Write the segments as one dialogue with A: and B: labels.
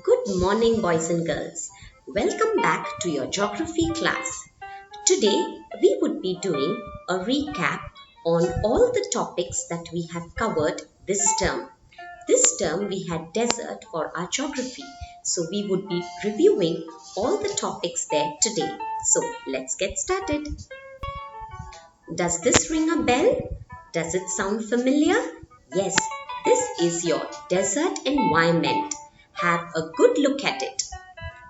A: Good morning, boys and girls. Welcome back to your geography class. Today, we would be doing a recap on all the topics that we have covered this term. This term, we had desert for our geography. So, we would be reviewing all the topics there today. So, let's get started. Does this ring a bell? Does it sound familiar? Yes, this is your desert environment. Have a good look at it,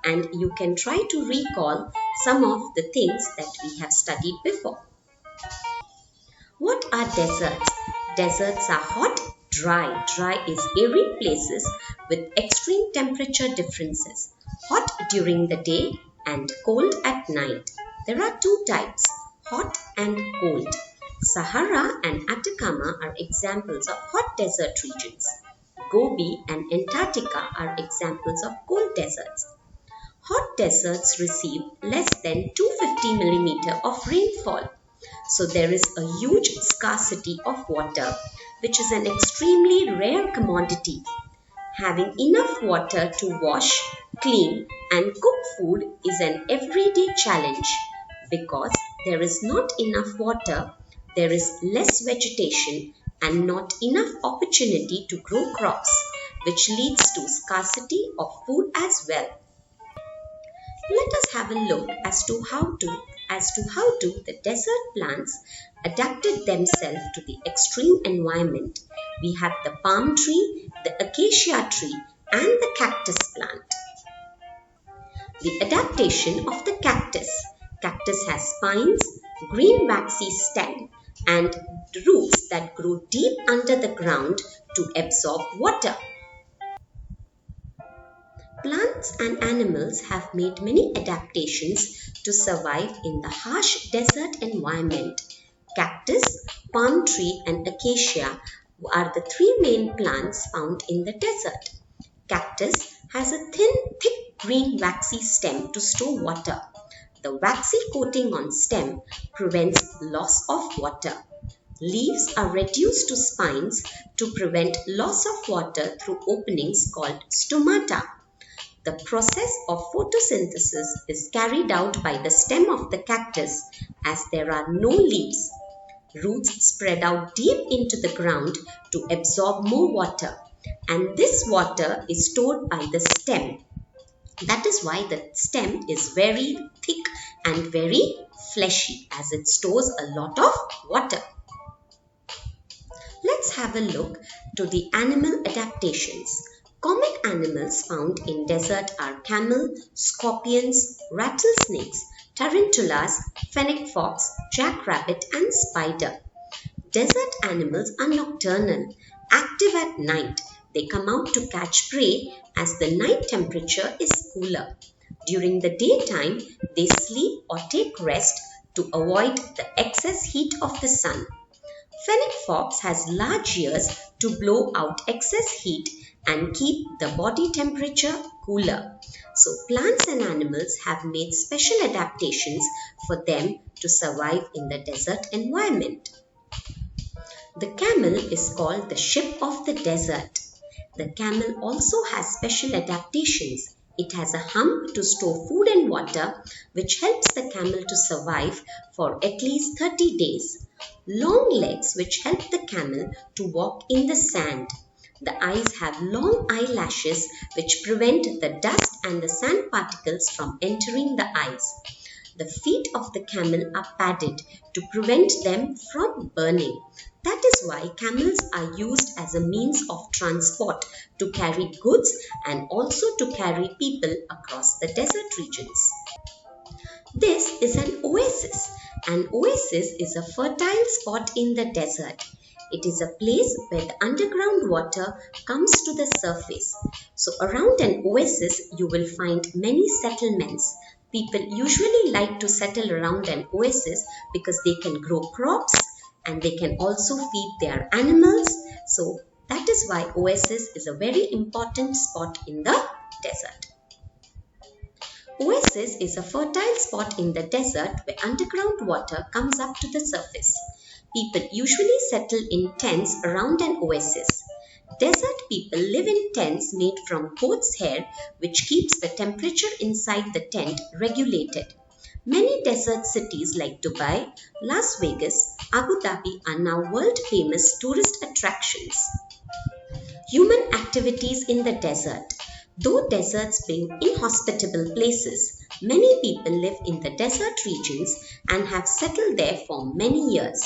A: and you can try to recall some of the things that we have studied before. What are deserts? Deserts are hot, dry. Dry is arid places with extreme temperature differences, hot during the day and cold at night. There are two types, hot and cold. Sahara and Atacama are examples of hot desert regions. Gobi and Antarctica are examples of cold deserts. Hot deserts receive less than 250 mm of rainfall. So there is a huge scarcity of water, which is an extremely rare commodity. Having enough water to wash, clean and cook food is an everyday challenge. Because there is not enough water, there is less vegetation and not enough opportunity to grow crops, which leads to scarcity of food as well. Let us have a look as to how the desert plants adapted themselves to the extreme environment. We have the palm tree, the acacia tree and the cactus plant. The adaptation of the cactus. Cactus has spines, green waxy stem and roots that grow deep under the ground to absorb water. Plants and animals have made many adaptations to survive in the harsh desert environment. Cactus, palm tree and acacia are the three main plants found in the desert. Cactus has a thick green waxy stem to store water. The waxy coating on stem prevents loss of water. Leaves are reduced to spines to prevent loss of water through openings called stomata. The process of photosynthesis is carried out by the stem of the cactus as there are no leaves. Roots spread out deep into the ground to absorb more water, and this water is stored by the stem. That is why the stem is very thick and very fleshy as it stores a lot of water. Let's have a look to the animal adaptations. Common animals found in desert are camel, scorpions, rattlesnakes, tarantulas, fennec fox, jackrabbit and spider. Desert animals are nocturnal, active at night. They come out to catch prey as the night temperature is cooler. During the daytime, they sleep or take rest to avoid the excess heat of the sun. Fennec fox has large ears to blow out excess heat and keep the body temperature cooler. So plants and animals have made special adaptations for them to survive in the desert environment. The camel is called the ship of the desert. The camel also has special adaptations. It has a hump to store food and water, which helps the camel to survive for at least 30 days. Long legs which help the camel to walk in the sand. The eyes have long eyelashes which prevent the dust and the sand particles from entering the eyes. The feet of the camel are padded to prevent them from burning. That is why camels are used as a means of transport to carry goods and also to carry people across the desert regions. This is an oasis. An oasis is a fertile spot in the desert. It is a place where the underground water comes to the surface. So around an oasis, you will find many settlements. People usually like to settle around an oasis because they can grow crops and they can also feed their animals. So that is why oasis is a very important spot in the desert. Oasis is a fertile spot in the desert where underground water comes up to the surface. People usually settle in tents around an oasis. Desert people live in tents made from goat's hair, which keeps the temperature inside the tent regulated. Many desert cities like Dubai, Las Vegas, Abu Dhabi are now world famous tourist attractions. Human activities in the desert. Though deserts being inhospitable places, many people live in the desert regions and have settled there for many years.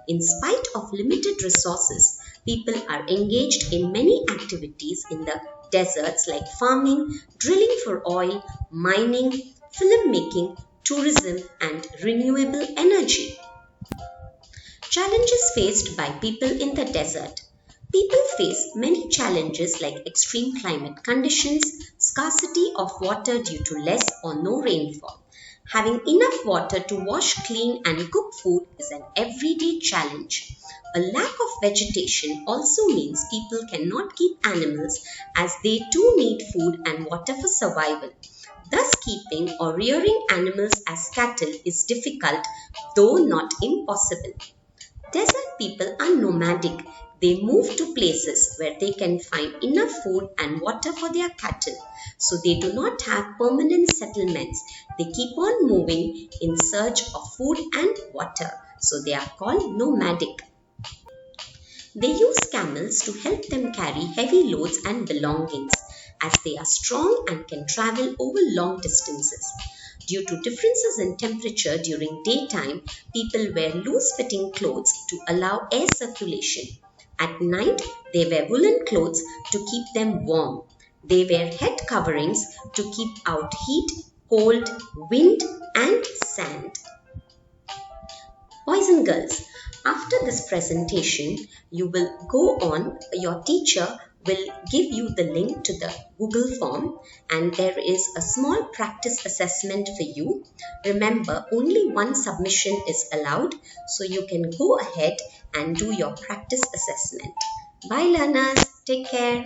A: In spite of limited resources, people are engaged in many activities in the deserts like farming, drilling for oil, mining, filmmaking, tourism, and renewable energy. Challenges faced by people in the desert. People face many challenges like extreme climate conditions, scarcity of water due to less or no rainfall. Having enough water to wash, clean, and cook food is an everyday challenge. A lack of vegetation also means people cannot keep animals as they too need food and water for survival. Thus, keeping or rearing animals as cattle is difficult, though not impossible. Desert people are nomadic. They move to places where they can find enough food and water for their cattle. So they do not have permanent settlements. They keep on moving in search of food and water. So they are called nomadic. They use camels to help them carry heavy loads and belongings, as they are strong and can travel over long distances. Due to differences in temperature during daytime, people wear loose-fitting clothes to allow air circulation. At night, they wear woolen clothes to keep them warm. They wear head coverings to keep out heat, cold, wind, and sand. Boys and girls, after this presentation, your teacher will give you the link to the Google form, and there is a small practice assessment for you. Remember, only one submission is allowed, so you can go ahead and do your practice assessment. Bye learners, take care.